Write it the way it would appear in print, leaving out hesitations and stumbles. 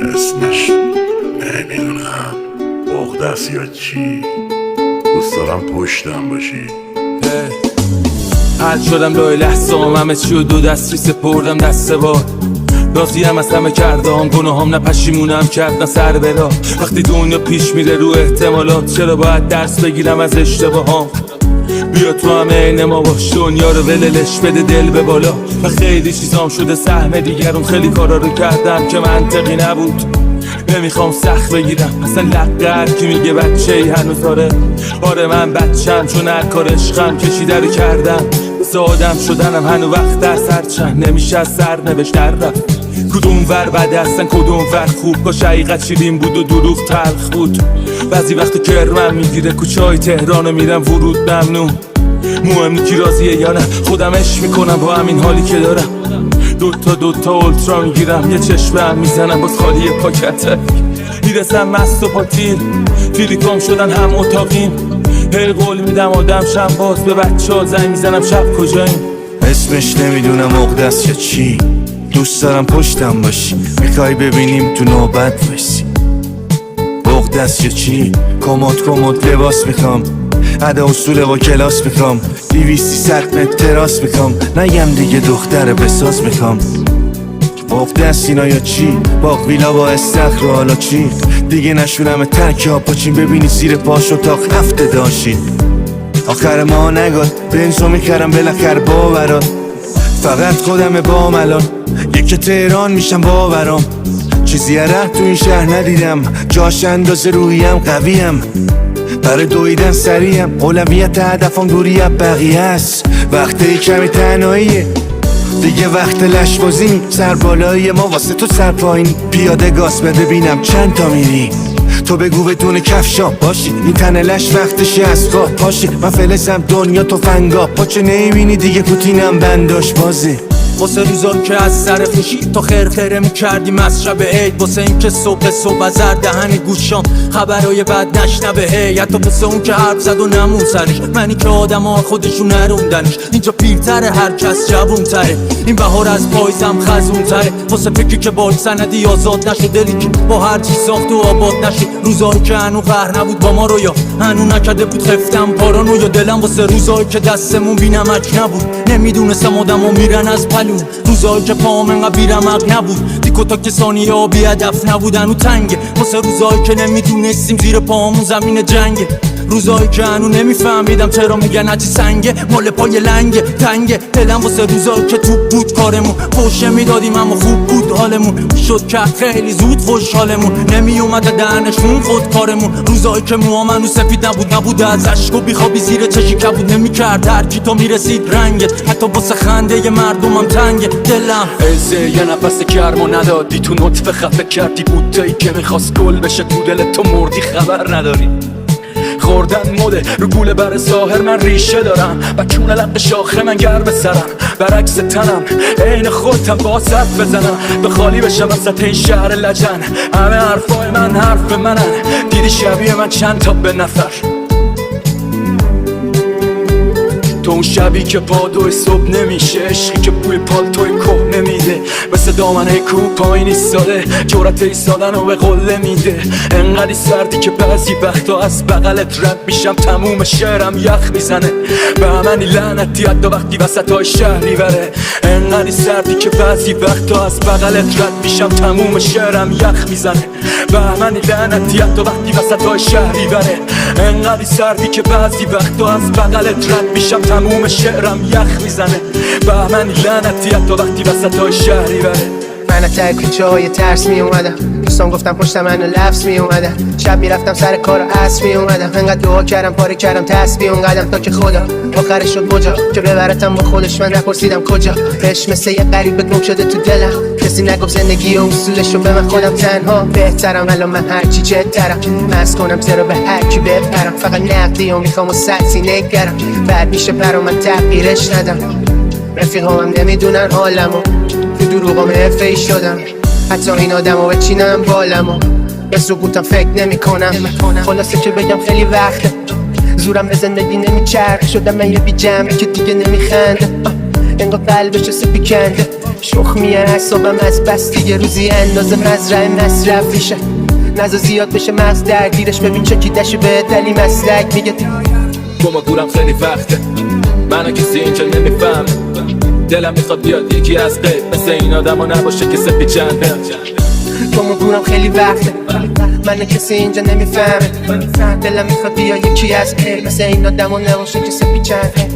اسمش نمیدونم عقده‌ست یا چی. دوست دارم پشتم باشی. حل شدم لای لحظه همه چی و دو دستی سپردم دست بار. راضیم از همه کردم گناهام نه پشیمونم کرد نه سر برا. وقتی دنیا پیش میره رو احتمالات چرا باید درس بگیرم از اشتباهام. بیا تو همه عین ما باش دنیا رو وللش بده دل به بالا. و خیلی چیزام شده سهم دیگرون خیلی کارا رو کردم که منطقی نبود. نمیخوام سخت بگیرم اصلا لقه کی میگه بچه ای هنوز آره من بچم چون هر کار عشقم کشیده رو کردم. واسه آدم شدنم هنو وقت در سر چند نمیشه از سر نوشت در رفت. کدوم ور بده هستن کدوم ور خوب باش. حقیقت شیرین بود و دروغ تلخ بود. بعضی وقت کرمم میگیره کوچه های تهرانو میرم ورود ممنوع. مهم نی کی راضیه یا نه خودم عشق میکنم با همین حالی که دارم. دوتا اولترا میگیرم یه چشمم میزنم باز خالی پاکته. میرسم مست و پاتیل فیلیکام شدن هم اتاقیم. هی قول میدم آدم شم باز به بچه ها زنگ میزنم شب کجاییم. اسمش نمیدونم عقده‌ست یا چی. دوست دارم پشتم باشی میخوای ببینیم تو نوبت باشی. عقده‌ست یا چی کمد لباس میخوام. عدا اصول با کلاس میخوام. 200-300 متر تراس میخوام. نگم دیگه دختر بساز میخوام. عقده‌ست اینا یا چی باق ویلا با استخر و حالا چی. دیگه نشونم تک ها پاچین ببینی زیر پاش اتاق هفته داشتین. آخر ما نگاد بنزو میکردم بالاخره باورات. فقط خودم با ملان یکی تهران میشم باورام. چیزی ره تو این شهر ندیدم جاش اندازه روحیم قویم. برای دویدن سریم اولویت هدفم دوری از بقیه است. وقتی کمی تنهاییه دیگه وقت لشبازی. سر بالایی ما واسه تو سر پایین. پیاده گاز بده ببینم چند تا میری. تو بگو بدون کفشا باشی این تن لش وقتشی از خواه پاشی. من فلزم دنیا تو فنگا پاچه نمیبینی دیگه پوتینم بنداش بازی. واسه روزا که از سر خوشی تو خرخره میکردیم از شب عید. واسه این که صبح از زر دهن گوشام خبرای بد نشنوه. حتی واسه اون که حرف زد و نمون سرش. منی که آدم ها خودشون نروندنش. اینجا پیرتره هر کس جوون تره. این بهار از پایزم خزون تره. واسه فکری که باید سندی آزاد نشد. دلی که با هر چی ساخت و آباد نشد. روزایی که هنو قهر نبود با ما رو یا هنو نکده بود خفتم پارانو. یا دلم واسه روزایی که دستمون بی نمک نبود. نمیدونستم آدم ها میرن از روزایی که پاهم انقدر بیرمق نبود. دیکو تا کسانی ها بی هدف نبودن و تنگه. واسه روزایی که نمیدونستیم زیر پاهمون زمین جنگه. روزایی که هنو نمیفهمیدم چرا میگن هرچی سنگه مال پای لنگه تنگه. دلم واسه روزایی که توپ بود کارمون فوشه میدادیم اما خوب بود حالمون. شد که خیلی زود خوشحالمون نمیومده دهنشون خود کارمون. روزایی که موام هنو سفید نبود از عشق و بیخوابی زیر چشی کبود نمیکرد هر کی تو میرسید رنگت. حتی واسه خنده ی مردمم تنگه دلم. ازه یه نفس گرمو ندادی تو نطفه خفه کردی. بوتایی که میخواست گل بشه تو دل تو مردی خبر نداری. خوردن مده رو گوله بر ظاهر من ریشه دارم. بکونه لق شاخه من گرم سرم برعکس تنم. عین خودم با صف بزنم به خالی بشم وسط این شهر لجن. همه حرفای من حرف منن. دیدی شبیه من چند تا به نفر. تو اون شبی که پادوی صبح نمیشه. عشقی که بوی پالتوی که نمیده. مثل دامنه کو پایین ایستاده جرأت ایستادن رو به قله میده. انقدی سردی که بعضی وقتا از بغلت رد میشم تموم شهرم یخ میزنه. به همنی لعنتی حتی وقتی وسط های شهری بره. انقدی سردی که بعضی وقتا از بغلت رد میشم تموم شهرم یخ میزنه. به همنی لعنتی حتی وقتی وسط های شهری بره. انقدی سردی که بعضی وقتا از بغلت رد میشم تموم شعرم یخ میزنه. به من لعنتی حتی وقتی وسط های شهری بره. من از ته کوچه های ترس می اومدم. دوستان گفتم پشت من لفظ می اومدم. شب میرفتم سر کار و عصر می اومدم. انقدر دعا کردم پاره کردم تسبیح اون قدم تا که خدا آخرش شد مجا که ببرتم با خودش. من نپرسیدم کجا. عشق مثل یه غریبه گم شده تو دلم. کسی نگفت زندگی و اصولشو به من خودم تنها بهترم. الان من هرچی جدترم مست کنم چرا به هرکی بپرم. فقط نقدی و میخوام و سطحی نگرم. بعد میشه برا من تغییرش ندم. رفیقامم نمیدونن حالمو تو دروغم حرفه‌ای شدم. حتی این آدمو بچینم بالمو به سکوتم فکر نمی کنم. خلاصه که بگم خیلی وقته زورم به زندگی نمیچرخ. شدم من یه بی جمعه که دیگه نمیخنده. انگار قلبش سپی کنده شخ میه حسابم از بس دیگه روزی اندازه مزرعه مصرف میشه نزا زیاد بشه مغز درگیرش ببین چکیدشو به دلی مسلک میگه گم و گورم خیلی وقته منو کسی اینجا نمیفهم دلم میخواد بیاد یکی از غیر مثل این آدم ها نباشه که سپی چنده گم و گورم خیلی وقته من کسی اینجا نمیفهمه دلم میخواد بیا یکی از غیر مثل این آدم ها نباشه که سپی چنده